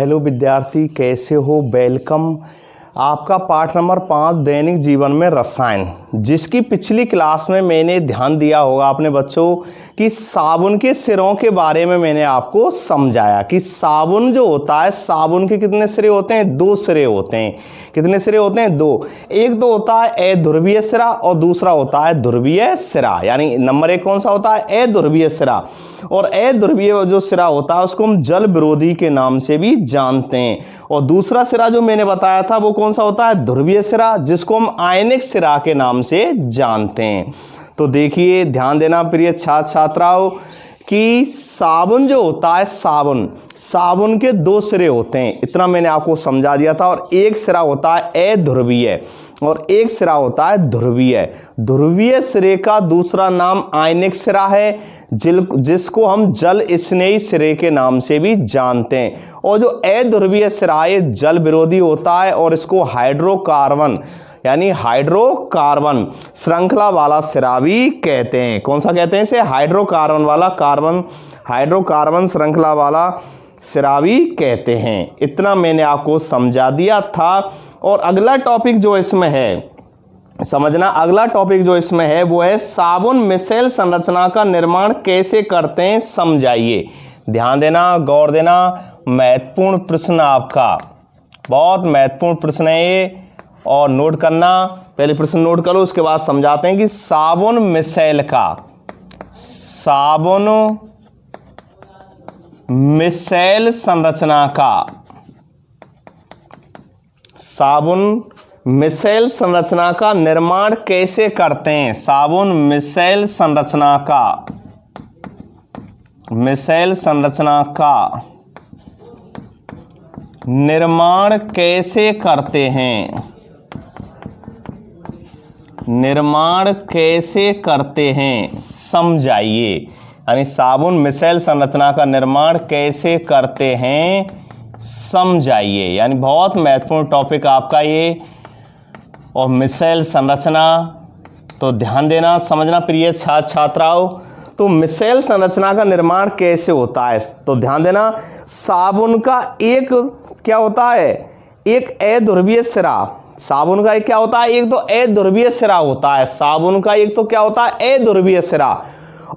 Hello विद्यार्थी, कैसे हो? वेलकम। आपका पाठ नंबर 5 दैनिक जीवन में रसायन, जिसकी पिछली क्लास में मैंने ध्यान दिया होगा अपने बच्चों कि साबुन के सिरों के बारे में मैंने आपको समझाया कि साबुन जो होता है, साबुन के कितने सिरे होते हैं? 2 सिरे होते हैं। कितने सिरे होते हैं? 2। एक तो होता है अध्रुवीय सिरा और दूसरा होता है ध्रुवीय सिरा। यानी नंबर 1 कौन सा होता है? अध्रुवीय सिरा। और अध्रुवीय जो सिरा होता है उसको हम जल विरोधी के नाम से भी जानते हैं। और दूसरा सिरा जो मैंने बताया था वो कौन सा होता है? ध्रुवीय सिरा, जिसको हम आयनिक सिरा के नाम से जानते हैं। तो देखिए, ध्यान देना प्रिय छात्र छात्राओं कि साबुन जो होता है, साबुन के 2 सिरे होते हैं, इतना मैंने आपको समझा दिया था। और एक सिरा होता है अध्रुवीय और एक सिरा होता है ध्रुवीय। ध्रुवीय सिरे का दूसरा नाम आयनिक सिरा है, जिसको हम जल स्नेही सिरे के नाम से भी जानते हैं। और जो अध्रुवीय सिरा है जल विरोधी होता है और इसको हाइड्रोकार्बन यानी हाइड्रोकार्बन श्रृंखला वाला सिरा भी कहते हैं। कौन सा कहते हैं इसे? हाइड्रोकार्बन श्रृंखला वाला सिरा भी कहते हैं। इतना मैंने आपको समझा दिया था। और अगला टॉपिक जो इसमें है समझना, अगला टॉपिक जो इसमें है वो है साबुन मिसेल संरचना का निर्माण कैसे करते हैं, समझाइए। ध्यान देना, गौर देना, महत्वपूर्ण प्रश्न आपका, बहुत महत्वपूर्ण प्रश्न है ये। और नोट करना, पहले प्रश्न नोट करो, उसके बाद समझाते हैं कि साबुन मिसेल संरचना का निर्माण कैसे करते हैं। साबुन मिसेल संरचना का निर्माण कैसे करते हैं, समझाइए। यानी साबुन मिसेल संरचना का निर्माण कैसे करते हैं, समझाइए। यानी बहुत महत्वपूर्ण टॉपिक आपका ये। और मिसेल संरचना, तो ध्यान देना, समझना प्रिय छात्र छात्राओं। तो मिसेल संरचना का निर्माण कैसे होता है, तो ध्यान देना। साबुन का एक क्या होता है? एक अध्रुवीय सिरा। साबुन का एक क्या होता है? एक तो अध्रुवीय सिरा होता है। साबुन का एक तो क्या होता है? अध्रुवीय सिरा।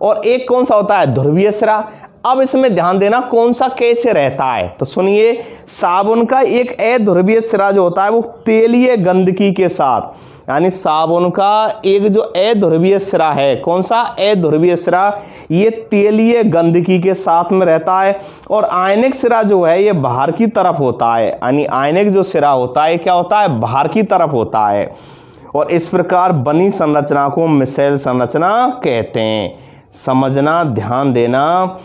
और एक कौन सा होता है? ध्रुवीय सिरा। अब इसमें ध्यान देना कौन सा कैसे रहता है, तो सुनिए। साबुन का एक अध्रुवीय सिरा जो होता है वो तेलीय गंदगी के साथ, यानी साबुन का एक जो अध्रुवीय सिरा है, कौन सा? अध्रुवीय सिरा, ये तेलीय गंदगी के साथ में रहता है। और आयनिक सिरा जो है ये बाहर की तरफ होता है। यानी आयनिक जो सिरा होता है क्या होता है? बाहर की तरफ होता है। और इस प्रकार बनी संरचना को मिसेल संरचना कहते हैं। समझना, ध्यान देना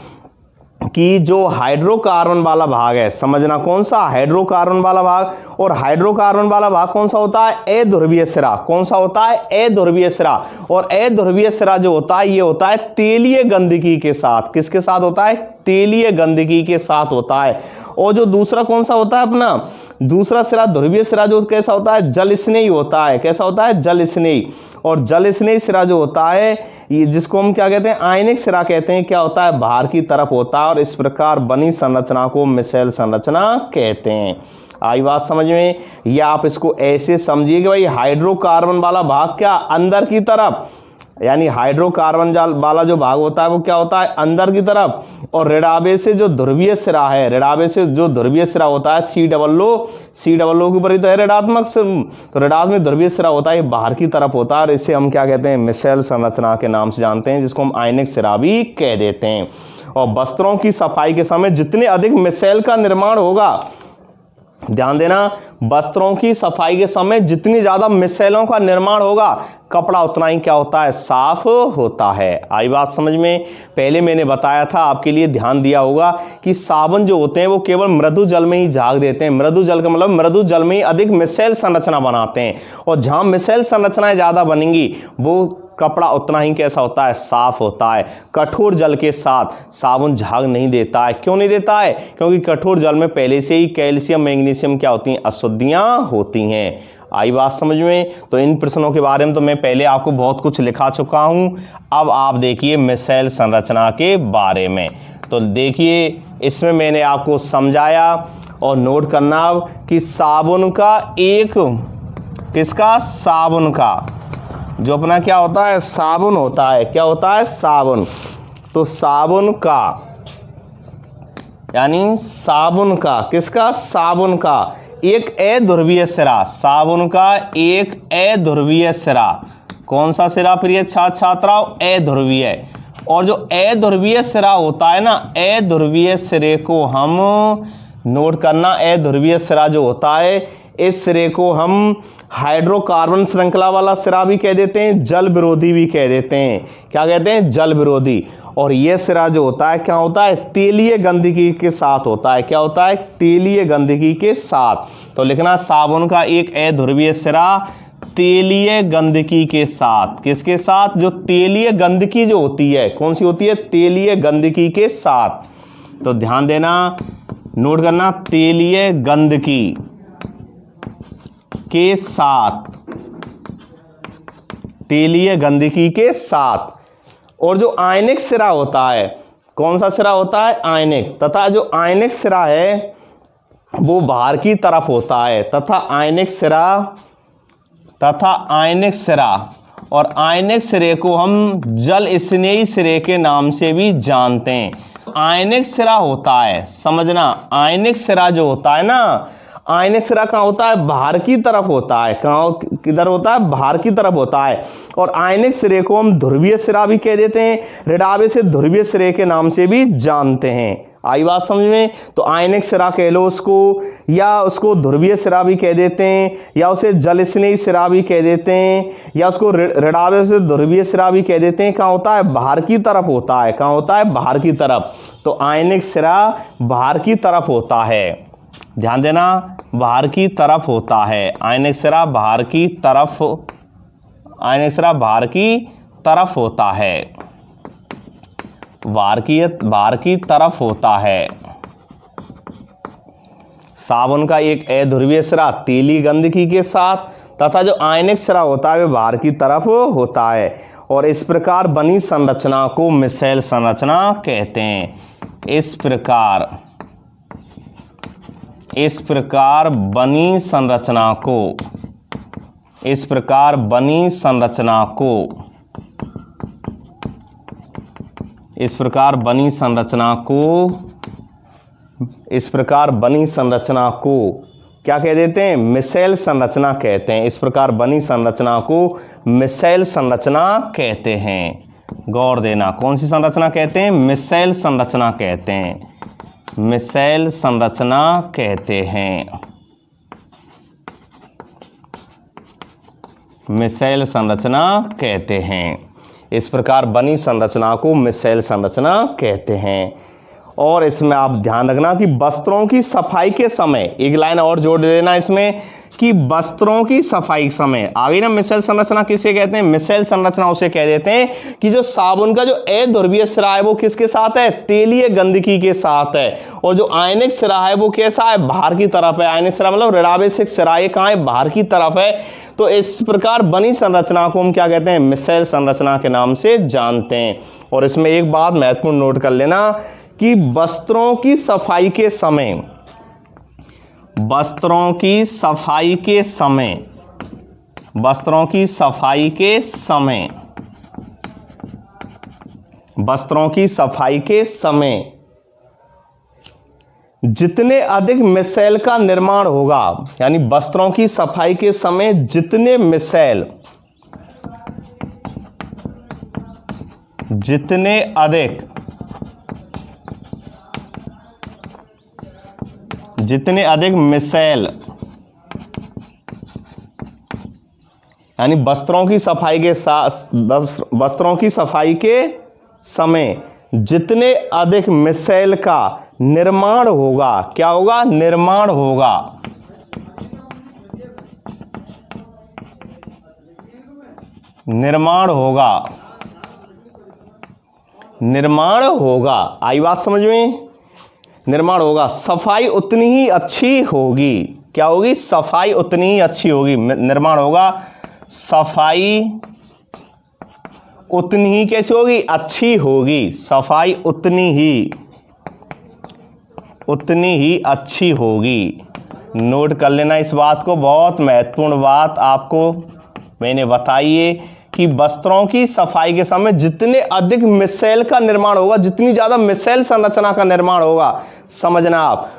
कि जो हाइड्रोकार्बन वाला भाग है, समझना कौन सा? हाइड्रोकार्बन वाला भाग। और हाइड्रोकार्बन वाला भाग कौन सा होता है? अध्रुवीय सिरा। कौन सा होता है? अध्रुवीय सिरा। और अध्रुवीय सिरा जो होता है ये होता है तेलीय गंदगी के साथ। किसके साथ होता है? तेलीय गंदगी के साथ होता है। और जो दूसरा कौन सा होता है अपना? दूसरा सिरा ध्रुवीय सिरा जो कैसा होता है? जल स्नेही होता है। कैसा होता है? जल स्नेही। और जल स्नेही सिरा जो होता है ये, जिसको हम क्या कहते हैं? आयनिक सिरा कहते हैं, क्या होता है? बाहर की तरफ होता है। और इस प्रकार बनी संरचना को मिसेल संरचना कहते हैं। आई बात समझ में? या आप इसको ऐसे समझिए कि भाई हाइड्रोकार्बन वाला भाग क्या? अंदर की तरफ, यानी हाइड्रोकार्बन वाला जो भाग होता है वो क्या होता है? अंदर की तरफ। और ऋणावे से जो ध्रुवीय सिरा है, ऋणावे से जो ध्रुवीय सिरा होता है सी डबल ओ के ऊपर ही तो है ऋणात्मक, तो ऋणात्मक ध्रुवीय सिरा होता है, ये बाहर की तरफ होता है। और इसे हम क्या कहते हैं? मिसेल संरचना के नाम से जानते हैं, जिसको हम आयनिक सिरा भी कह देते हैं। और वस्त्रों की सफाई के समय जितने अधिक मिसेल का निर्माण होगा, ध्यान देना, वस्त्रों की सफाई के समय जितनी ज्यादा मिसेलों का निर्माण होगा, कपड़ा उतना ही क्या होता है? साफ होता है। आई बात समझ में? पहले मैंने बताया था, आपके लिए ध्यान दिया होगा कि साबुन जो होते हैं वो केवल मृदु जल में ही झाग देते हैं। मृदु जल का मतलब मृदु जल में ही अधिक मिसेल संरचना बनाते हैं। और जहां मिसेल संरचनाएं ज्यादा बनेंगी वो कपड़ा उतना ही कैसा होता है? साफ होता है। कठोर जल के साथ साबुन झाग नहीं देता है। क्यों नहीं देता है? क्योंकि कठोर जल में पहले से ही कैल्शियम मैग्नीशियम क्या होती हैं? अशुद्धियां होती हैं। आई बात समझ में? तो इन प्रश्नों के बारे में तो मैं पहले आपको बहुत कुछ लिखा चुका हूं। अब आप देखिए मिसेल संरचना के बारे में। तो देखिए इसमें मैंने आपको समझाया और नोट करना कि साबुन का एक, किसका, साबुन का, जो अपना क्या होता है, साबुन होता है, क्या होता है, साबुन। तो साबुन का यानी साबुन का, किसका, साबुन का एक अध्रुवीय सिरा, साबुन का एक अध्रुवीय सिरा। कौन सा सिरा प्रिय छात्र छात्राओं, अध्रुवीय। और जो अध्रुवीय सिरा होता है ना, अध्रुवीय सिरे को हम नोट करना, अध्रुवीय सिरा जो होता है, इस सिरे को हम हाइड्रोकार्बन श्रृंखला वाला सिरा भी कह देते हैं, जल विरोधी भी कह देते हैं। क्या कहते हैं, जल विरोधी। और यह सिरा जो होता है क्या होता है, तेलीय गंदगी के साथ होता है। क्या होता है, तेलीय गंदगी के साथ। तो लिखना साबुन का एक अध्रुवीय सिरा तेलीय गंदगी के साथ, किसके साथ, जो तेलीय गंदगी जो होती है, कौन सी होती है, तेलीय गंदगी के साथ। तो ध्यान देना, नोट करना, तेलीय गंदगी के साथ, तेलीय गंदगी के साथ। और जो आयनिक सिरा होता है, कौन सा सिरा होता है, आयनिक, तथा जो आयनिक सिरा है वो बाहर की तरफ होता है, तथा आयनिक सिरा और आयनिक सिरे को हम जल स्नेही सिरे के नाम से भी जानते हैं। आयनिक सिरा होता है, समझना, आयनिक सिरा जो होता है ना, आयनिक सिरा कहाँ होता है, बाहर की तरफ होता है। कहाँ, किधर होता है, बाहर की तरफ होता है। और आयनिक सिरे को हम ध्रुवीय सिरा भी कह देते हैं, ऋणावे से ध्रुवीय सिरे के नाम से भी जानते हैं। आई बात समझ में। तो आयनिक सिरा कह लो उसको, या उसको ध्रुवीय सिरा भी कह देते हैं, या उसे जल स्नेही सिरा भी कह देते हैं, या उसको ऋणावे से ध्रुवीय सिरा भी कह देते हैं। कहाँ होता है, बाहर की तरफ होता है। कहाँ होता है, बाहर की तरफ। तो आयनिक सिरा बाहर की तरफ होता है, ध्यान देना, बाहर की तरफ होता है। आयनिक सिरा बाहर की तरफ, आयनिक सिरा बाहर की तरफ होता है, बाहर की तरफ होता है। साबुन का एक अध्रुवीय सिरा तेली गंदगी के साथ, तथा जो आयनिक सिरा होता है वह बाहर की तरफ होता है। और इस प्रकार बनी संरचना को मिसेल संरचना कहते हैं। इस प्रकार बनी संरचना को, इस प्रकार बनी संरचना को, इस प्रकार बनी संरचना को, इस प्रकार बनी संरचना को क्या कह देते हैं, मिसेल संरचना कहते हैं। इस प्रकार बनी संरचना को मिसेल संरचना कहते हैं। गौर देना, कौन सी संरचना कहते हैं, मिसेल संरचना कहते हैं, मिसेल संरचना कहते हैं, मिसेल संरचना कहते हैं। इस प्रकार बनी संरचना को मिसेल संरचना कहते हैं। और इसमें आप ध्यान रखना कि वस्त्रों की सफाई के समय, एक लाइन और जोड़ देना इसमें, कि वस्त्रों की सफाई समय आगे ना मिसेल संरचना किसे कहते हैं, मिसेल संरचना उसे कह देते हैं कि जो साबुन का जो अध्रुवीय सिरा है वो किसके साथ है, तेलीय गंदगी के साथ है। और जो आयनिक सिरा है वो कैसा है, बाहर की तरफ है। आयनिक सिरा मतलब ऋणावेशिक सिरा, ये कहाँ है, बाहर की तरफ है। तो इस प्रकार बनी संरचना को हम क्या कहते हैं, मिसेल संरचना के नाम से जानते हैं। और इसमें एक बात महत्वपूर्ण नोट कर लेना कि वस्त्रों की सफाई के समय, वस्त्रों की सफाई के समय, वस्त्रों की सफाई के समय, वस्त्रों की सफाई के समय जितने अधिक मिसेल का निर्माण होगा, यानी वस्त्रों की सफाई के समय जितने मिसेल, जितने अधिक मिसेल, यानी वस्त्रों की सफाई के साथ, वस्त्रों की सफाई के समय जितने अधिक मिसेल का निर्माण होगा, क्या होगा, निर्माण होगा, निर्माण होगा, निर्माण होगा। आई बात समझ में, निर्माण होगा, सफाई उतनी ही अच्छी होगी। क्या होगी, सफाई उतनी ही अच्छी होगी। निर्माण होगा, सफाई उतनी ही कैसी होगी, अच्छी होगी। सफाई उतनी ही उतनी ही अच्छी होगी। नोट कर लेना इस बात को, बहुत महत्वपूर्ण बात आपको मैंने बताई है कि वस्त्रों की सफाई के समय जितने अधिक मिसेल का निर्माण होगा, जितनी ज़्यादा मिसेल संरचना का निर्माण होगा, समझना आप,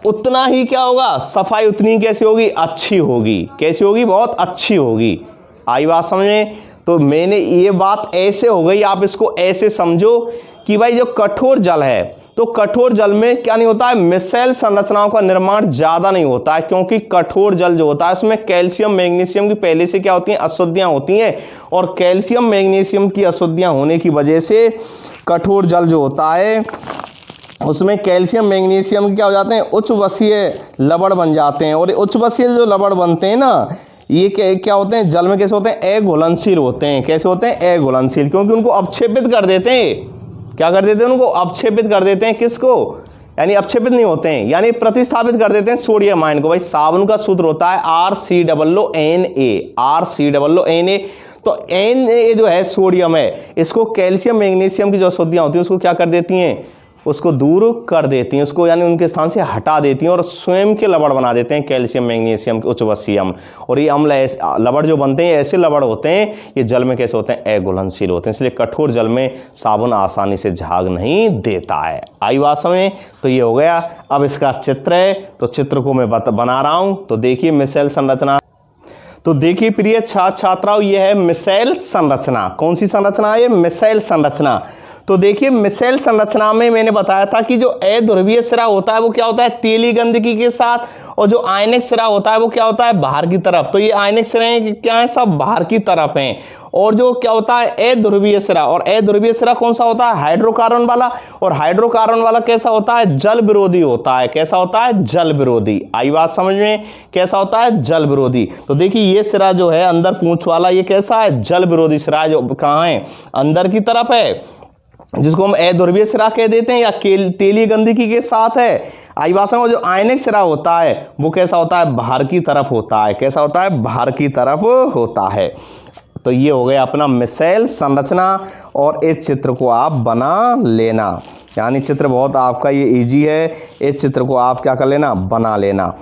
उतना ही क्या होगा, सफाई उतनी ही कैसी होगी, अच्छी होगी। कैसी होगी, बहुत अच्छी होगी। आई बात समझ में? तो मैंने ये बात ऐसे हो गई, आप इसको ऐसे समझो कि भाई जो कठोर जल है, तो कठोर जल में क्या नहीं होता है, मिसेल संरचनाओं का निर्माण ज़्यादा नहीं होता है, क्योंकि कठोर जल जो होता है उसमें कैल्शियम मैग्नीशियम की पहले से क्या होती हैं, अशुद्धियाँ होती हैं, और कैल्शियम मैग्नीशियम की अशुद्धियाँ होने की वजह से कठोर जल जो होता है उसमें कैल्शियम मैग्नीशियम क्या हो जाते हैं, उच्च वसीय लवण बन जाते हैं। और उच्च वसीय जो लवण बनते हैं ना, ये क्या होते हैं, जल में कैसे होते हैं, अघुलनशील होते हैं। कैसे होते हैं, अघुलनशील, क्योंकि उनको अवक्षेपित कर देते हैं। क्या कर देते हैं, उनको अवक्षेपित कर देते हैं। किसको, यानी अवक्षेपित नहीं होते हैं, यानी प्रतिस्थापित कर देते हैं सोडियम आयन को। भाई साबुन का सूत्र होता है RCOONA, RCOONA। तो Na जो है सोडियम है, इसको कैल्शियम मैग्नीशियम की जो अशुद्धियां होती हैं उसको क्या कर देती हैं, उसको दूर कर देती हैं, उसको यानी उनके स्थान से हटा देती हैं और स्वयं के लवण बना देते हैं, कैल्शियम मैग्नीशियम के उच्च वसीय अम्ल। और ये अम्ल लवण जो बनते हैं ऐसे लवण होते हैं, ये जल में कैसे होते हैं, अघुलनशील होते हैं। इसलिए कठोर जल में साबुन आसानी से झाग नहीं देता है। आई बात समझ? तो ये हो गया। अब इसका चित्र है, तो चित्र को मैं बना रहा हूं। तो देखिए मिसेल संरचना, तो देखिए प्रिय छात्र छात्राओं, ये है मिसेल संरचना। कौन सी संरचना है, मिसेल संरचना। तो देखिए मिसेल संरचना में मैंने बताया था कि जो अध्रुवीय सिरा होता है वो क्या होता है, तेली गंदगी के साथ, और जो आयनिक सिरा होता है वो क्या होता है, बाहर की तरफ। तो ये आयनिक सिरे क्या है, सब बाहर की तरफ हैं। और जो क्या होता है अध्रुवीय सिरा, और अध्रुवीय सिरा कौन सा होता है, हाइड्रोकार्बन वाला। और हाइड्रोकार्बन वाला कैसा होता है, जल विरोधी होता है। कैसा होता है, जल विरोधी। आई बात समझ में? कैसा होता है, जल विरोधी। तो देखिए ये सिरा जो है अंदर पूंछ वाला, ये कैसा है, जल विरोधी सिरा, जो कहाँ है, अंदर की तरफ है, जिसको हम अध्रुवीय सिरा कह देते हैं, या तेली गंदगी के साथ है। आई बात समझ? जो आयनिक सिरा होता है वो कैसा होता है, बाहर की तरफ होता है। कैसा होता है, बाहर की तरफ होता है। तो ये हो गया अपना मिसेल संरचना, और इस चित्र को आप बना लेना। यानी चित्र बहुत आपका ये इजी है, इस चित्र को आप क्या कर लेना, बना लेना।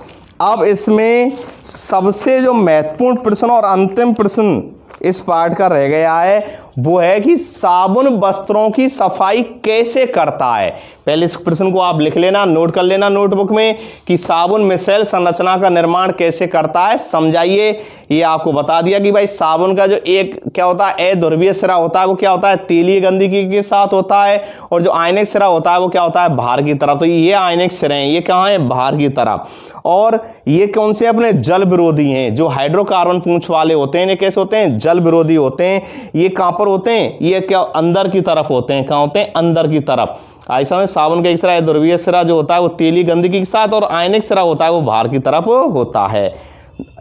अब इसमें सबसे जो महत्वपूर्ण प्रश्न और अंतिम प्रश्न इस पार्ट का रह गया है, वो है कि साबुन वस्त्रों की सफाई कैसे करता है। पहले इस प्रश्न को आप लिख लेना, नोट कर लेना नोटबुक में, कि साबुन मिसेल संरचना का निर्माण कैसे करता है, समझाइए। ये आपको बता दिया कि भाई साबुन का जो एक क्या होता है, अध्रुवीय सिरा होता है वो क्या होता है, तेलीय गंदगी के साथ होता है, और जो आयनिक सिरा होता है वो क्या होता है, बाहर की तरफ। तो ये आयनिक सिरे हैं, ये कहाँ है, बाहर की तरफ। और ये कौन से अपने जल विरोधी हैं, जो हाइड्रोकार्बन पूंछ वाले होते हैं, ये कैसे होते हैं, जल विरोधी होते हैं। ये कहां पर होते हैं, ये क्या अंदर की तरफ होते हैं। कहां होते हैं, अंदर की तरफ। ऐसा में साबुन का एक सिरा ध्रुवीय सिरा जो होता है वो तेली गंदगी के साथ, और आयनिक सिरा होता है वो बाहर की तरफ होता है।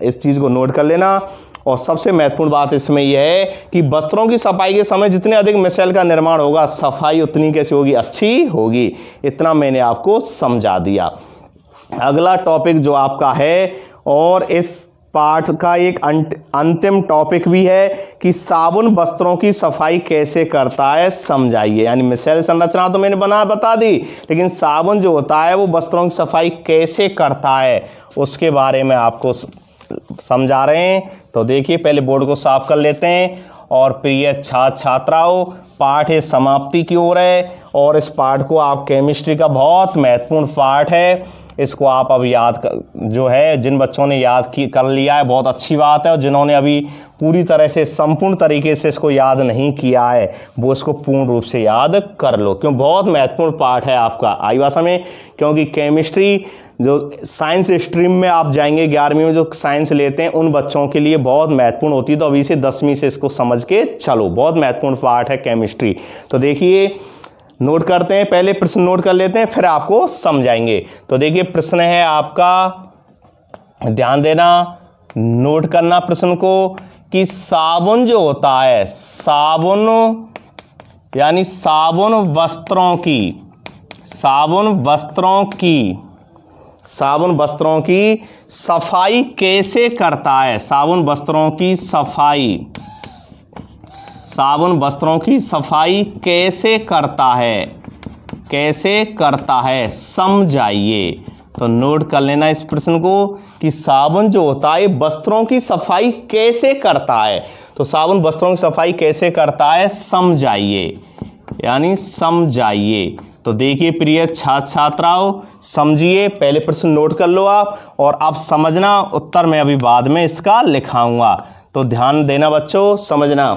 इस चीज को नोट कर लेना। और सबसे महत्वपूर्ण बात इसमें यह है कि वस्त्रों की सफाई के समय जितने अधिक मिसेल का निर्माण होगा, सफाई उतनी कैसी होगी, अच्छी होगी। इतना मैंने आपको समझा दिया। अगला टॉपिक जो आपका है, और इस पाठ का एक अंतिम टॉपिक भी है कि साबुन वस्त्रों की सफाई कैसे करता है, समझाइए। यानी मिसेल संरचना तो मैंने बता दी, लेकिन साबुन जो होता है वो वस्त्रों की सफाई कैसे करता है उसके बारे में आपको समझा रहे हैं। तो देखिए पहले बोर्ड को साफ कर लेते हैं। और प्रिय छात्र छात्राओं, पाठ है समाप्ति की ओर है, और इस पाठ को आप केमिस्ट्री का बहुत महत्वपूर्ण पाठ है, इसको आप अब याद जो है, जिन बच्चों ने याद कर लिया है बहुत अच्छी बात है, और जिन्होंने अभी पूरी तरह से संपूर्ण तरीके से इसको याद नहीं किया है वो इसको पूर्ण रूप से याद कर लो, क्यों बहुत महत्वपूर्ण पाठ है आपका। आई भाषा में, क्योंकि केमिस्ट्री जो साइंस स्ट्रीम में आप जाएंगे 11वीं में जो साइंस लेते हैं उन बच्चों के लिए बहुत महत्वपूर्ण होती है। तो अभी से 10वीं से इसको समझ के चलो, बहुत महत्वपूर्ण पाठ है केमिस्ट्री। तो देखिए नोट करते हैं, पहले प्रश्न नोट कर लेते हैं फिर आपको समझाएंगे। तो देखिए प्रश्न है आपका, ध्यान देना, नोट करना प्रश्न को, कि साबुन जो होता है, साबुन यानी साबुन वस्त्रों की सफाई कैसे करता है। साबुन वस्त्रों की सफाई कैसे करता है। कैसे करता है, समझाइए। तो नोट कर लेना इस प्रश्न को कि साबुन जो होता है वस्त्रों की सफाई कैसे करता है। तो साबुन वस्त्रों की सफाई कैसे करता है, समझाइए, यानी समझाइए। तो देखिए प्रिय छात्र छात्राओं, समझिए, पहले प्रश्न नोट कर लो आप, और अब समझना, उत्तर मैं अभी बाद में इसका लिखाऊंगा। तो ध्यान देना बच्चों, समझना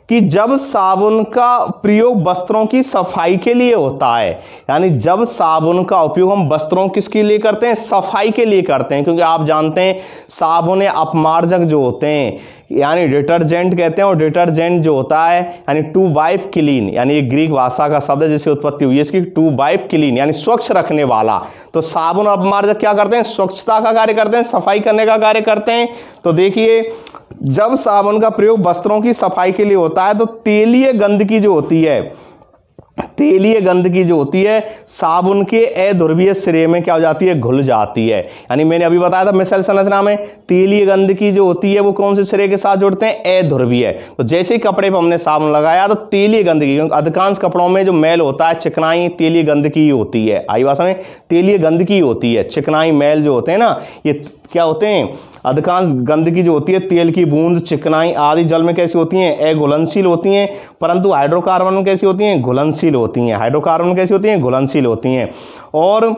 कि जब साबुन का प्रयोग वस्त्रों की सफाई के लिए होता है, यानी जब साबुन का उपयोग हम वस्त्रों किसके लिए करते हैं, सफाई के लिए करते हैं, क्योंकि आप जानते हैं साबुन या अपमार्जक जो होते हैं, यानी डिटर्जेंट कहते हैं, और डिटर्जेंट जो होता है यानी टू वाइप क्लीन, यानी ये ग्रीक भाषा का शब्द है जिससे उत्पत्ति हुई है इसकी, टू वाइप क्लीन यानी स्वच्छ रखने वाला। तो साबुन और अपमार्जक क्या करते हैं, स्वच्छता का कार्य करते हैं, सफाई करने का कार्य करते हैं। तो देखिए जब साबुन का प्रयोग वस्त्रों की सफाई के लिए होता है तो तेलीय गंदगी जो होती है, तेलीय गंदगी जो होती है साबुन के अध्रुवीय सिरे में क्या हो जाती है, घुल जाती है। यानी मैंने अभी बताया था मिसल संरचना में तेलीय गंदगी जो होती है वो कौन से सिरे के साथ जुड़ते हैं, अध्रुवीय। तो जैसे ही कपड़े पर हमने साबुन लगाया तो तेलीय गंदगी, क्योंकि अधिकांश कपड़ों में जो मैल होता है चिकनाई तेलीय गंदगी होती है। आई बात समझ, तेलीय गंदगी होती है, चिकनाई मैल जो होते हैं ना, ये क्या होते हैं, अधिकांश गंदगी जो होती है तेल की बूंद, चिकनाई आदि जल में कैसी होती हैं, अघुलनशील होती हैं, परंतु हाइड्रोकार्बन में कैसी होती हैं, घुलनशील होती हैं। हाइड्रोकार्बन कैसी होती हैं, घुलनशील होती हैं। और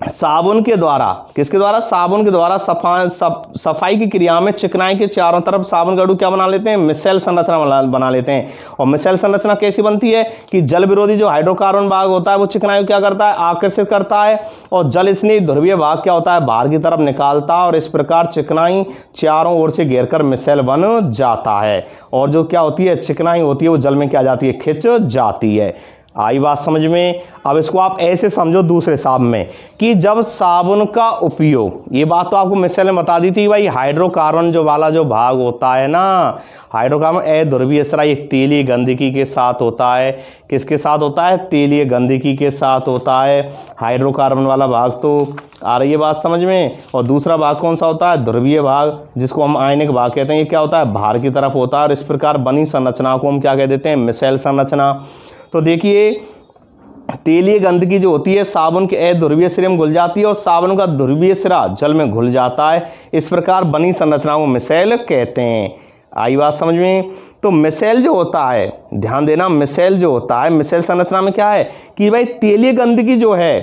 साबुन के द्वारा, किसके द्वारा, साबुन के द्वारा सफाई की क्रिया में चिकनाई के चारों तरफ साबुन का अणु क्या बना लेते हैं, मिसेल संरचना बना लेते हैं। और मिसेल संरचना कैसी बनती है कि जल विरोधी जो हाइड्रोकार्बन भाग होता है वो चिकनाई को क्या करता है, आकर्षित करता है, और जल स्नेही ध्रुवीय भाग क्या होता है, बाहर की तरफ निकालता है, और इस प्रकार चिकनाई चारों ओर से घेरकर मिसेल बन जाता है। और जो क्या होती है, चिकनाई होती है वो जल में क्या जाती है, खिंच जाती है। आई बात समझ में। अब इसको आप ऐसे समझो दूसरे साब में कि जब साबुन का उपयोग, ये बात तो आपको मिसेल ने बता दी थी भाई, हाइड्रोकार्बन जो वाला जो भाग होता है ना, हाइड्रोकार्बन अध्रुवीय स्रा एक तेलीय गंदगी के साथ होता है। किसके साथ होता है, तेलीय गंदगी के साथ होता है। हाइड्रोकार्बन वाला भाग तो आ रही है बात समझ में। और दूसरा भाग कौन सा होता है, ध्रुवीय भाग, जिसको हम आयनिक भाग कहते हैं। ये क्या होता है, बाहर की तरफ होता है, और इस प्रकार बनी संरचना को हम क्या कह देते हैं, मिसेल संरचना। तो देखिए तेलीय गंदगी जो होती है साबुन के अध्रुवीय सिरे में घुल जाती है, और साबुन का ध्रुवीय सिरा जल में घुल जाता है। इस प्रकार बनी संरचना को मिसेल कहते हैं। आई बात समझ में। तो मिसेल जो होता है, ध्यान देना, मिसेल जो होता है, मिसेल संरचना में क्या है कि भाई तेलीय गंदगी जो है,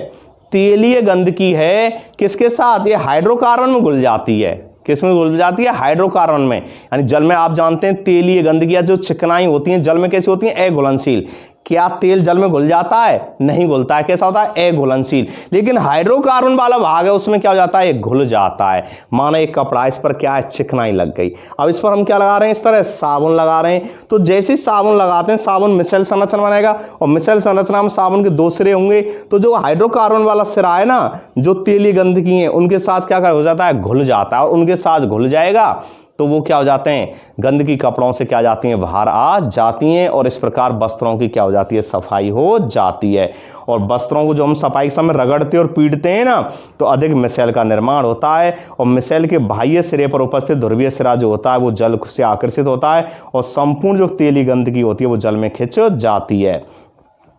तेलीय गंदगी है किसके साथ, ये हाइड्रोकार्बन में घुल जाती है। किस में घुल जाती है, हाइड्रोकार्बन में। यानी जल में आप जानते हैं तेलीय गंदगियां जो चिकनाई होती हैं जल में कैसी होती हैं, अघुलनशील। क्या तेल जल में घुल जाता है, नहीं घुलता है, कैसा होता है, अघुलनशील। लेकिन हाइड्रोकार्बन वाला भाग है उसमें क्या हो जाता है, घुल जाता है। माना एक कपड़ा, इस पर क्या है, चिकनाई लग गई। अब इस पर हम क्या लगा रहे हैं, इस तरह साबुन लगा रहे हैं। तो जैसे ही साबुन लगाते हैं साबुन मिसेल संरचना बनाएगा, और मिसेल संरचना में साबुन के दो सिरे होंगे। तो जो हाइड्रोकार्बन वाला सिरा है ना, जो तेलीय गंदगी है उनके साथ क्या हो जाता है, घुल जाता है। और उनके साथ घुल जाएगा तो वो क्या हो जाते हैं, गंदगी कपड़ों से क्या जाती हैं, बाहर आ जाती हैं, और इस प्रकार वस्त्रों की क्या हो जाती है, सफाई हो जाती है। और वस्त्रों को जो हम सफाई के समय रगड़ते और पीटते हैं ना, तो अधिक मिसेल का निर्माण होता है। और मिसेल के बाह्य सिरे पर उपस्थित ध्रुवीय सिरा जो होता है वो जल से आकर्षित होता है, और संपूर्ण जो तेलीय गंदगी होती है वो जल में खिंच जाती है।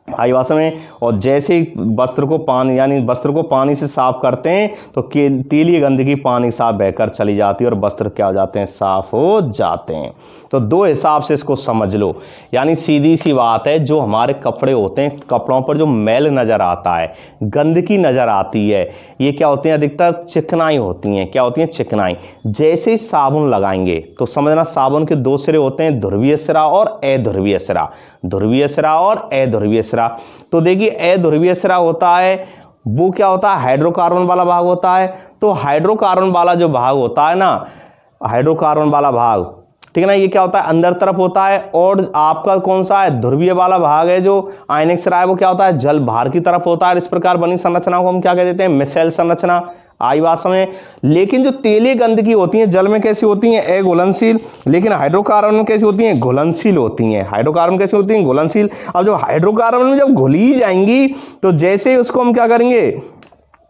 आई बात में। और जैसे ही वस्त्र को पानी, यानी वस्त्र को पानी से साफ करते हैं तो तेलीय गंदगी पानी साफ बहकर चली जाती है, और वस्त्र क्या हो जाते हैं, साफ हो जाते हैं। तो दो हिसाब से इसको समझ लो। यानी सीधी सी बात है, जो हमारे कपड़े होते हैं, कपड़ों पर जो मैल नज़र आता है, गंदगी नज़र आती है, ये क्या होती है, अधिकतर चिकनाई होती हैं। क्या होती हैं, चिकनाई। जैसे ही साबुन लगाएंगे तो समझना साबुन के दो सिरे होते हैं, ध्रुवीय सिरा और अध्रुवीय सिरा। ध्रुवीय सिरा और अध्रुवीय सिरा। तो देखिए अध्रुवीय सिरा होता है वो क्या होता है, हाइड्रोकार्बन वाला भाग होता है। तो हाइड्रोकार्बन वाला जो भाग होता है ना, हाइड्रोकार्बन वाला भाग, ठीक है ना, ये क्या होता है, अंदर तरफ होता है। और आपका कौन सा है, ध्रुवीय वाला भाग है जो आयनिक सिरा है, वो क्या होता है, जल बाहर की तरफ होता है। इस प्रकार बनी संरचना को हम क्या कह देते हैं, मिसेल संरचना। आई बात समझ। लेकिन जो तेलीय गंदगी होती है जल में कैसी होती हैं, अघुलनशील। लेकिन हाइड्रोकार्बन में कैसी होती हैं, घुलनशील होती हैं। हाइड्रोकार्बन कैसी होती हैं, घुलनशील। अब जो हाइड्रोकार्बन में जब घुल ही जाएंगी तो जैसे ही उसको हम क्या करेंगे,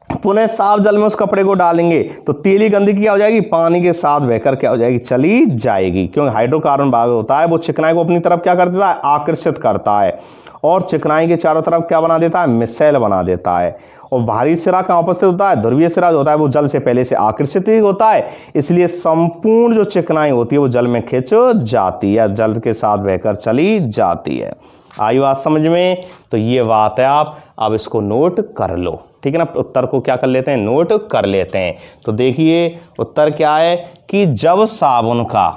पुनः साफ जल में उस कपड़े को डालेंगे तो तेली गंदगी क्या हो जाएगी, पानी के साथ बहकर क्या हो जाएगी, चली जाएगी। क्योंकि हाइड्रोकार्बन भाग होता है वो चिकनाई को अपनी तरफ क्या कर देता है, आकर्षित करता है और चिकनाई के चारों तरफ क्या बना देता है, मिसाइल बना देता है। और भारी सिरा कहाँ उपस्थित होता है, ध्रुवीय सिरा जो होता है वो जल से पहले से आकर्षित ही होता है, इसलिए संपूर्ण जो चिकनाई होती है वो जल में खिंच जाती है, जल के साथ बहकर चली जाती है। आई बात समझ में? तो ये बात है, आप अब इसको नोट कर लो, ठीक है ना। उत्तर को क्या कर लेते हैं, नोट कर लेते हैं। तो देखिए उत्तर क्या है कि जब साबुन का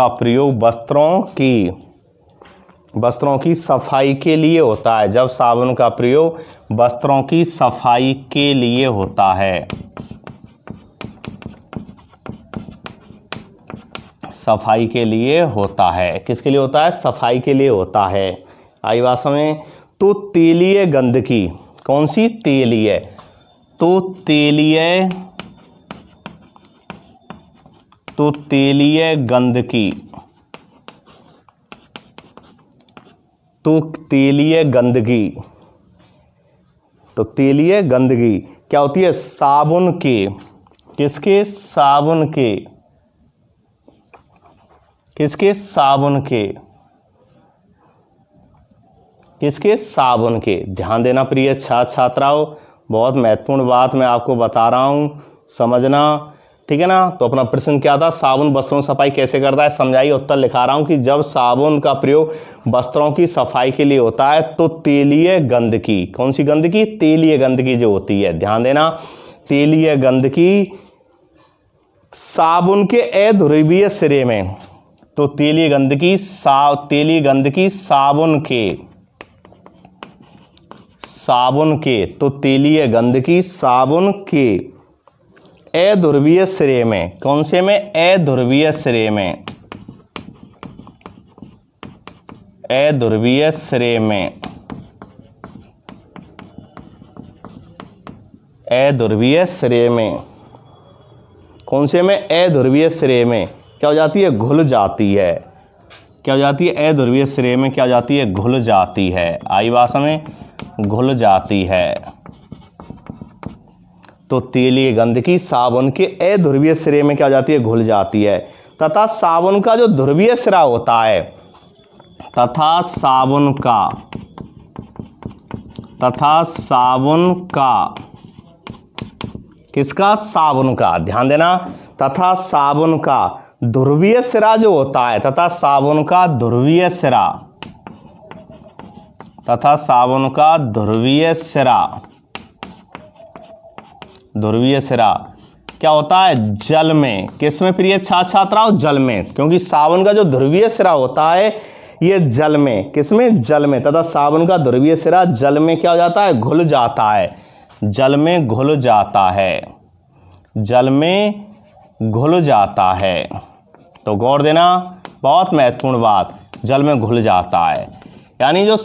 प्रयोग वस्त्रों की सफाई के लिए होता है, जब साबुन का प्रयोग वस्त्रों की सफाई के लिए होता है, सफाई के लिए होता है। किसके लिए होता है, सफाई के लिए होता है। आई बात समझ? तो तेलीय गंदगी, कौन सी, तेलीय, तो तेलीय गंदगी क्या होती है, साबुन के, किसके, साबुन के, किसके, साबुन के, किसके, साबुन के। ध्यान देना प्रिय छात्र छात्राओं, बहुत महत्वपूर्ण बात मैं आपको बता रहा हूं, समझना, ठीक है ना। तो अपना प्रश्न क्या था, साबुन वस्त्रों की सफाई कैसे करता है, समझाइए। उत्तर लिखा रहा हूं कि जब साबुन का प्रयोग वस्त्रों की सफाई के लिए होता है तो तेलीय गंदगी, कौन सी गंदगी, तेलीय गंदगी जो होती है, ध्यान देना, तेलीय गंदगी साबुन के अध्रुवीय सिरे में, तो तेलीय गंदगी साबुन के, तो तेलीय गंदगी साबुन के अध्रुवीय सिरे में, कौन से में, अध्रुवीय सिरे में, अध्रुवीय सिरे में, अध्रुवीय सिरे में, कौन से में, अध्रुवीय सिरे में क्या हो जाती है, घुल जाती है। क्या हो जाती है, अध्रुवीय सिरे में क्या हो जाती है, घुल जाती है। आई भाषा में, घुल जाती है। तो तेलीय गंदगी साबुन के अध्रुवीय सिरे में क्या हो जाती है, घुल जाती है। तथा साबुन का जो ध्रुवीय सिरा होता है, तथा साबुन का किसका, साबुन का, ध्यान देना, तथा साबुन का ध्रुवीय सिरा जो होता है, तथा साबुन का ध्रुवीय सिरा, तथा साबुन का ध्रुवीय सिरा, ध्रुवीय सिरा क्या होता है, जल में, किस में प्रिय छात्र छात्राओं, जल में, क्योंकि साबुन का जो ध्रुवीय सिरा होता है ये जल में, किस में, जल में, तथा साबुन का ध्रुवीय सिरा जल में क्या हो जाता है, घुल जाता है, जल में घुल जाता है, जल में घुल जाता है। तो गौर देना, बहुत महत्वपूर्ण बात, जल में घुल जाता है, यानी जो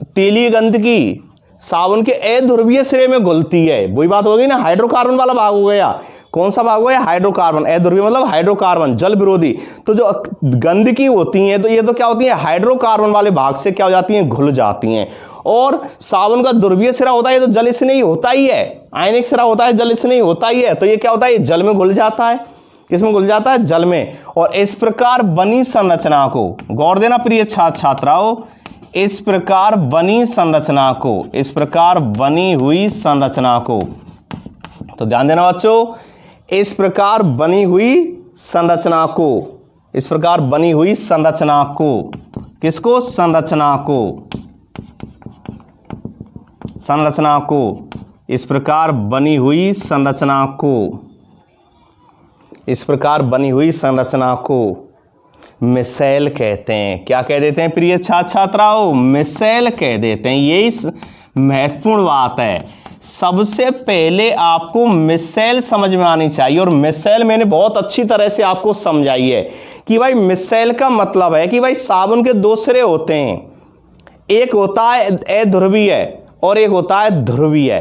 तेलीय गंदगी साबुन के अध्रुवीय सिरे में घुलती है, वही बात हो गई ना, हाइड्रोकार्बन वाला भाग हो गया। कौन सा भाग हो गया, हाइड्रोकार्बन, अध्रुवीय मतलब हाइड्रोकार्बन, जल विरोधी। तो जो गंदगी होती है तो ये तो क्या होती है, हाइड्रोकार्बन वाले भाग से क्या हो जाती हैं, घुल जाती हैं। और साबुन का ध्रुवीय सिरा होता है तो जल स्नेही होता ही है, आयनिक सिरा होता है जल स्नेही होता ही है, तो ये क्या होता है, जल में घुल जाता है, किसमें घुल जाता है, जल में। और इस प्रकार बनी संरचना को, गौर देना प्रिय छात्र छात्राओं, इस प्रकार बनी संरचना को, इस प्रकार बनी हुई संरचना को, तो ध्यान देना बच्चों, इस प्रकार बनी हुई संरचना को, इस प्रकार बनी हुई संरचना को, किसको, संरचना को, संरचना को, इस प्रकार बनी हुई संरचना को, इस प्रकार बनी हुई संरचना को मिसेल कहते हैं। क्या कह देते हैं प्रिय छात्र छात्राओं, मिसेल कह देते हैं। यही महत्वपूर्ण बात है। सबसे पहले आपको मिसाल समझ में आनी चाहिए, और मिसाल मैंने बहुत अच्छी तरह से आपको समझाई है कि भाई मिसाल का मतलब है कि भाई साबुन के दो सिरे होते हैं, एक होता है अध्रुवीय और एक होता है ध्रुवीय।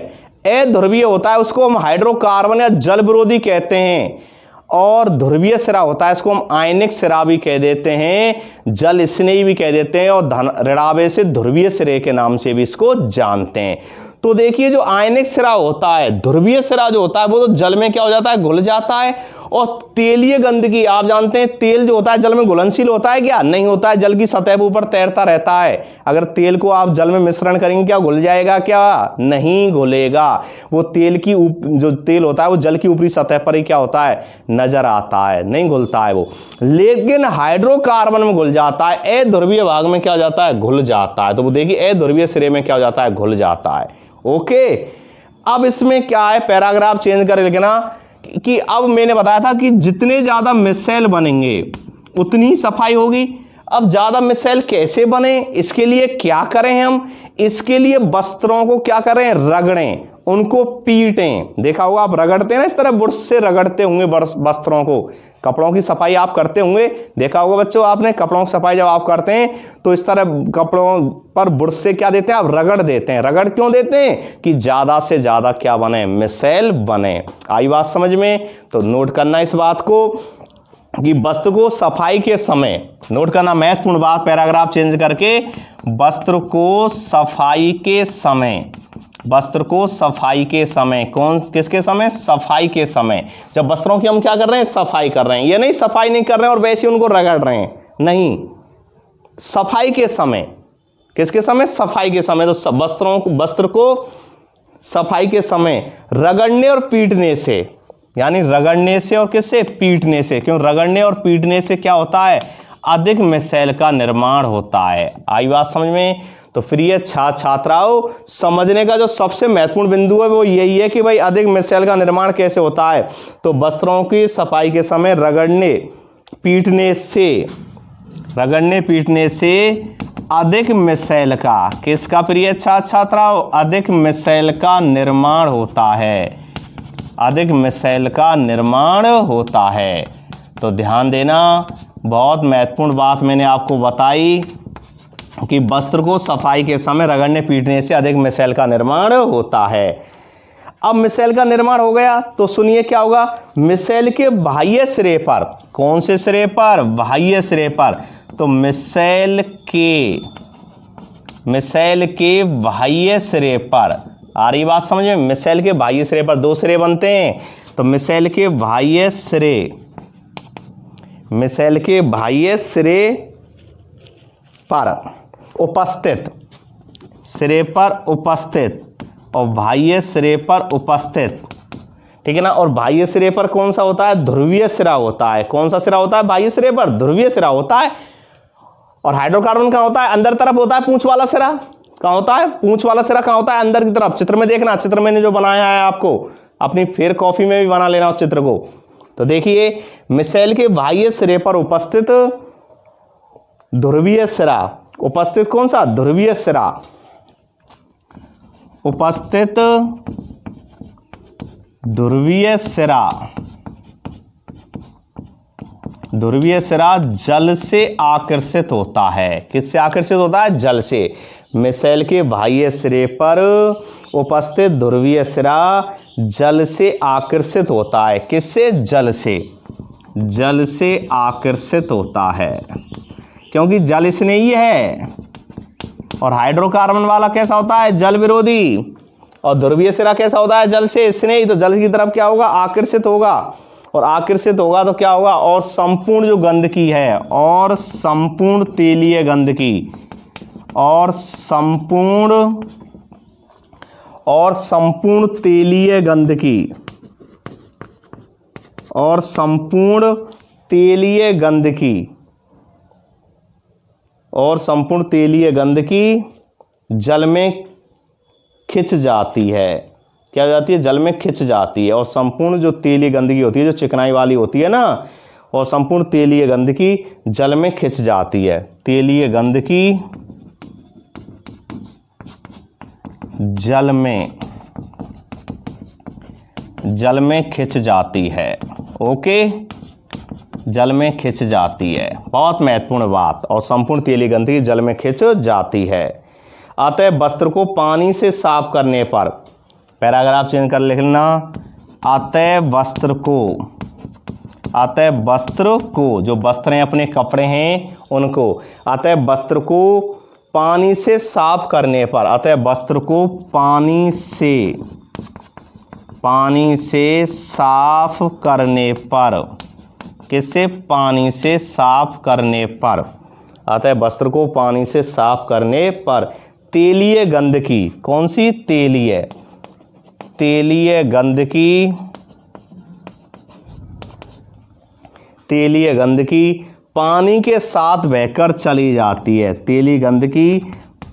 अध्रुवीय होता है उसको हम हाइड्रोकार्बन या जल विरोधी कहते हैं, और ध्रुवीय सिरा होता है इसको हम आयनिक सिरा भी कह देते हैं, जल स्नेही भी कह देते हैं, और ऋणावेशित ध्रुवीय सिरे के नाम से भी इसको जानते हैं। तो देखिए जो आयनिक सिरा होता है, ध्रुवीय सिरा जो होता है वो तो जल में क्या हो जाता है, घुल जाता है। और तेलीय गंदगी, आप जानते हैं तेल जो होता है जल में घुलनशील होता है क्या? नहीं होता है, जल की सतह पर ऊपर तैरता रहता है। अगर तेल को आप जल में मिश्रण करेंगे क्या घुल जाएगा क्या? नहीं घुलेगा। वो तेल की जो तेल होता है वो जल की ऊपरी सतह पर ही क्या होता है, नजर आता है, नहीं घुलता है वो। लेकिन हाइड्रोकार्बन में घुल जाता है, अध्रुवीय भाग में क्या हो जाता है, घुल जाता है। तो वो देखिए अध्रुवीय सिरे में क्या हो जाता है, घुल जाता है। ओके, अब इसमें क्या है, पैराग्राफ चेंज कर लिखना कि अब मैंने बताया था कि जितने ज्यादा मिसाल बनेंगे उतनी ही सफाई होगी। अब ज्यादा मिसाल कैसे बने, इसके लिए क्या करें हम? इसके लिए वस्त्रों को क्या करें, रगड़ें, उनको पीटें। देखा होगा आप रगड़ते हैं ना, इस तरह बुरश से रगड़ते होंगे वस्त्रों को। कपड़ों की सफाई आप करते होंगे, देखा होगा बच्चों आपने, कपड़ों की सफाई जब आप करते हैं तो इस तरह कपड़ों पर बुरश से क्या देते हैं, आप रगड़ देते हैं। रगड़ क्यों देते हैं? कि ज्यादा से ज्यादा क्या बने, मिसाल बने। आई बात समझ में? तो नोट करना इस बात को कि वस्त्र को सफाई के समय, नोट करना महत्वपूर्ण बात, पैराग्राफ चेंज करके, वस्त्र को सफाई के समय, वस्त्र को सफाई के समय, कौन किसके समय, सफाई के समय। जब वस्त्रों की हम क्या कर रहे हैं, सफाई कर रहे हैं। ये नहीं सफाई नहीं कर रहे हैं और वैसे उनको रगड़ रहे हैं, नहीं, सफाई के समय। किसके समय, सफाई के समय। तो वस्त्र को सफाई के समय रगड़ने और पीटने से, यानी रगड़ने से और किससे, पीटने से। क्यों? रगड़ने और पीटने से क्या होता है, अधिक मिसाल का निर्माण होता है। आई बात समझ में? तो प्रिय छात्राओं, समझने का जो सबसे महत्वपूर्ण बिंदु है वो यही है कि भाई अधिक मिसाल का निर्माण कैसे होता है। तो वस्त्रों की सफाई के समय रगड़ने पीटने से, रगड़ने पीटने से अधिक मिसाल का, किसका प्रिय छात्राओं, अधिक मिसाल का निर्माण होता है, अधिक मिसाल का निर्माण होता है। तो ध्यान देना, बहुत महत्वपूर्ण बात मैंने आपको बताई कि वस्त्र को सफाई के समय रगड़ने पीटने से अधिक मिसाल का निर्माण होता है। अब मिसाल का निर्माण हो गया तो सुनिए क्या होगा, मिसाल के बाह्य सिरे पर, कौन से सिरे पर, बाह्य सिरे पर। तो मिसाल के बाह्य सिरे पर, आ रही बात समझ में? मिसाल के बाह्य सिरे पर दो सिरे बनते हैं, तो मिसाल के बाह्य सिरे, मिसाल के बाह्य सिरे पर उपस्थित, सिरे पर उपस्थित और बाह्य सिरे पर उपस्थित, ठीक है ना। और बाह्य सिरे पर कौन सा होता है, ध्रुवीय सिरा होता है। कौन सा सिरा होता है बाह्य सिरे पर, ध्रुवीय सिरा होता है। और हाइड्रोकार्बन कहाँ होता है, अंदर तरफ होता है, पूंछ वाला सिरा कहाँ होता है, पूंछ वाला सिरा कहाँ होता है, अंदर की तरफ। चित्र में देखना, चित्र मैंने जो बनाया है आपको, अपनी फिर कॉपी में भी बना लेना उस चित्र को। तो देखिए, मिसाल के बाह्य सिरे पर उपस्थित ध्रुवीय सिरा, उपस्थित कौन सा, ध्रुवीय सिरा, उपस्थित ध्रुवीय सिरा, ध्रुवीय सिरा जल से आकर्षित होता है। किससे आकर्षित होता है, जल से। मिसाल के बाह्य सिरे पर उपस्थित ध्रुवीय सिरा जल से आकर्षित होता है। किससे, जल से, जल से आकर्षित होता है, क्योंकि जल स्नेही है। और हाइड्रोकार्बन वाला कैसा होता है, जल विरोधी। और ध्रुवीय सिरा कैसा होता है, जल से स्नेही। तो जल की तरफ क्या होगा, आकर्षित होगा। और आकर्षित होगा तो क्या होगा, और संपूर्ण जो गंदगी है, और संपूर्ण तेलीय गंदगी, और संपूर्ण तेलीय गंदगी, और संपूर्ण तेलीय गंदगी, और संपूर्ण तेलीय गंदगी जल में खिंच जाती है। क्या हो जाती है, जल में खिंच जाती है। और संपूर्ण जो तेलीय गंदगी होती है, जो चिकनाई वाली होती है ना, और संपूर्ण तेलीय गंदगी जल में खिंच जाती है। तेलीय गंदगी जल में खिंच जाती है। ओके, जल में खिंच जाती है, बहुत महत्वपूर्ण बात। और संपूर्ण तेलीय गंदगी जल में खिंच जाती है। अतः वस्त्र को पानी से साफ करने पर, पैराग्राफ चेंज कर लिखना, अतः वस्त्र को, जो वस्त्र हैं अपने कपड़े हैं उनको, अतः वस्त्र को पानी से साफ करने पर, अतः वस्त्र को पानी से साफ करने पर, किससे? पानी से साफ करने पर, अतः वस्त्र को पानी से साफ करने पर तेलीय गंदगी, कौन सी? तेलीय गंदगी पानी के साथ बहकर चली जाती है। तेलीय गंदगी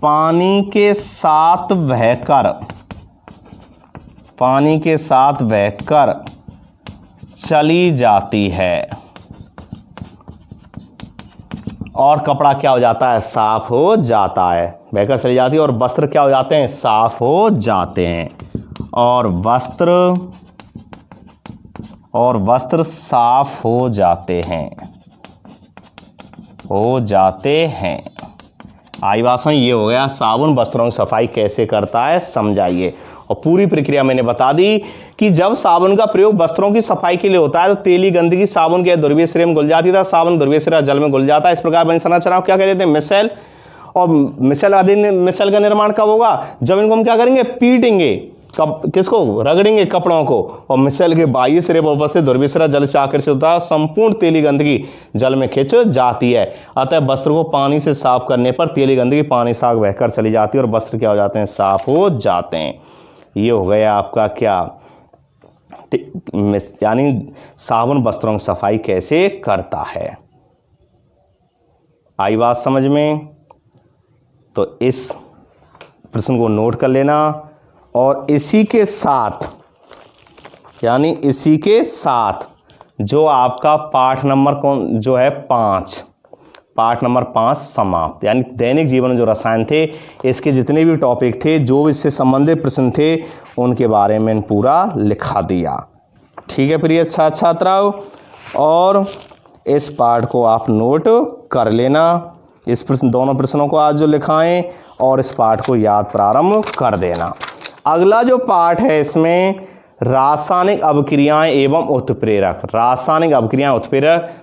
पानी के साथ बहकर चली जाती है और कपड़ा क्या हो जाता है? साफ हो जाता है। बहकर चली जाती है और वस्त्र क्या हो जाते हैं? साफ हो जाते हैं। और वस्त्र साफ हो जाते हैं। आई बात समझ? ये हो गया साबुन वस्त्रों की सफाई कैसे करता है, समझाइए। और पूरी प्रक्रिया मैंने बता दी कि जब साबुन का प्रयोग वस्त्रों की सफाई के लिए होता है तो तेलीय गंदगी साबुन के ध्रुवीय सिरे में घुल जाती था, साबुन ध्रुवीय सिरा जल में घुल जाता है। इस प्रकार बनी संरचना क्या कहते हैं? मिसेल। और मिसेल का निर्माण कब होगा? जब इनको हम क्या करेंगे? पीटेंगे। कब? किसको? रगड़ेंगे कपड़ों को। और मिसेल के बाह्य सिरे पर उपस्थित ध्रुवीय सिरा जल से आकर्षित होता है, संपूर्ण तेलीय गंदगी जल में खिंच जाती है। अतः वस्त्र को पानी से साफ करने पर तेलीय गंदगी पानी साफ बहकर चली जाती है और वस्त्र क्या हो जाते हैं? साफ हो जाते हैं। ये हो गया आपका क्या, यानी साबुन वस्त्रों की सफाई कैसे करता है। आई बात समझ में? तो इस प्रश्न को नोट कर लेना। और इसी के साथ जो आपका पाठ नंबर जो है 5, पाठ नंबर 5 समाप्त। यानी दैनिक जीवन में जो रसायन थे, इसके जितने भी टॉपिक थे, जो इससे संबंधित प्रश्न थे, उनके बारे में पूरा लिखा दिया। ठीक है प्रिय छात्राओं, और इस पाठ को आप नोट कर लेना। इस प्रश्न, दोनों प्रश्नों को आज जो लिखाएं और इस पाठ को याद प्रारंभ कर देना। अगला जो पाठ है इसमें रासायनिक अभिक्रियाएं एवं उत्प्रेरक,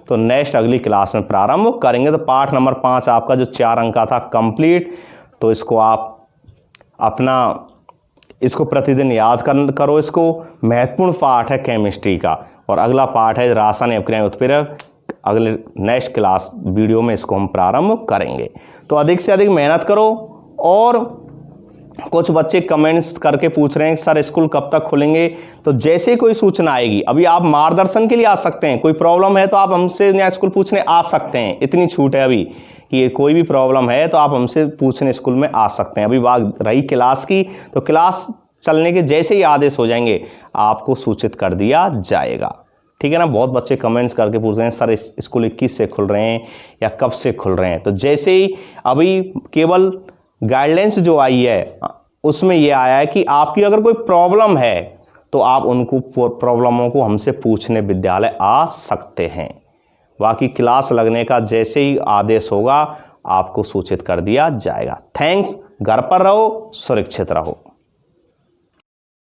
तो नेक्स्ट अगली क्लास में प्रारंभ करेंगे। तो पाठ नंबर 5 आपका जो 4 अंक का था कंप्लीट। तो इसको आप इसको प्रतिदिन याद करो। इसको महत्वपूर्ण पाठ है केमिस्ट्री का। और अगला पाठ है रासायनिक अभिक्रियाएं उत्प्रेरक। अगले नेक्स्ट क्लास वीडियो में इसको हम प्रारंभ करेंगे। तो अधिक से अधिक मेहनत करो। और कुछ बच्चे कमेंट्स करके पूछ रहे हैं सर स्कूल कब तक खुलेंगे। तो जैसे कोई सूचना आएगी, अभी आप मार्गदर्शन के लिए आ सकते हैं, कोई प्रॉब्लम है तो आप हमसे नया स्कूल पूछने आ सकते हैं। इतनी छूट है अभी कि कोई भी प्रॉब्लम है तो आप हमसे पूछने स्कूल में आ सकते हैं। अभी बात रही क्लास की, तो क्लास चलने के जैसे ही आदेश हो जाएंगे आपको सूचित कर दिया जाएगा। ठीक है ना। बहुत बच्चे कमेंट्स करके पूछ रहे हैं सर स्कूल 21 से खुल रहे हैं या कब से खुल रहे हैं। तो जैसे ही अभी केवल गाइडलाइंस जो आई है उसमें यह आया है कि आपकी अगर कोई प्रॉब्लम है तो आप उनको प्रॉब्लमों को हमसे पूछने विद्यालय आ सकते हैं। बाकी क्लास लगने का जैसे ही आदेश होगा आपको सूचित कर दिया जाएगा। थैंक्स। घर पर रहो, सुरक्षित रहो।